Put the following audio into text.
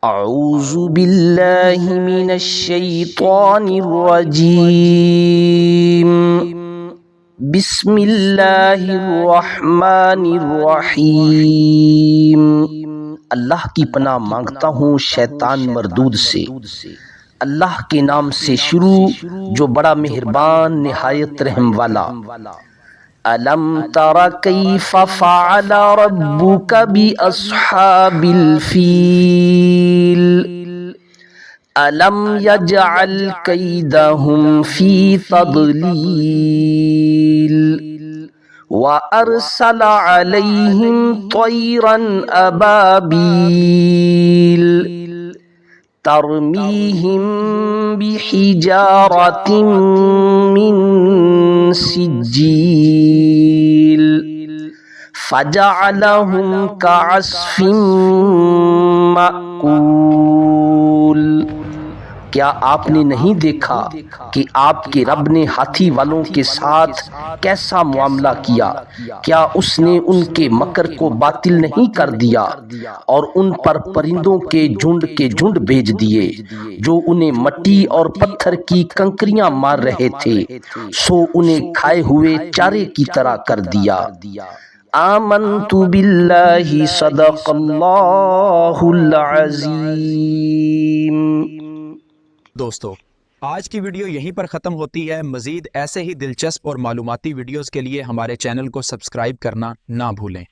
اعوذ باللہ من الشیطان الرجیم بسم اللہ الرحمن الرحیم۔ اللہ کی پناہ مانگتا ہوں شیطان مردود سے۔ اللہ کے نام سے شروع جو بڑا مہربان نہایت رحم والا۔ أَلَمْ تَرَ كَيْفَ فَعَلَ رَبُّكَ بِأَصْحَابِ الْفِيلِ أَلَمْ يَجْعَلْ كَيْدَهُمْ فِي تَضْلِيلٍ وَأَرْسَلَ عَلَيْهِمْ طَيْرًا أَبَابِيلَ تَرْمِيهِمْ بِحِجَارَةٍ مِّن سِجِّيلٍ فَجَعَلَهُمْ كَعَصْفٍ مَّأْكُولٍ۔ کیا آپ نے نہیں دیکھا کہ آپ کے رب نے ہاتھی والوں کے ساتھ کیسا معاملہ کیا؟ کیا اس نے ان کے مکر کو باطل نہیں کر دیا اور ان پر پرندوں کے جھنڈ بھیج دیے جو انہیں مٹی اور پتھر کی کنکریاں مار رہے تھے، سو انہیں کھائے ہوئے چارے کی طرح کر دیا۔ آمنت باللہ صدق اللہ العظیم۔ دوستو، آج کی ویڈیو یہیں پر ختم ہوتی ہے۔ مزید ایسے ہی دلچسپ اور معلوماتی ویڈیوز کے لیے ہمارے چینل کو سبسکرائب کرنا نہ بھولیں۔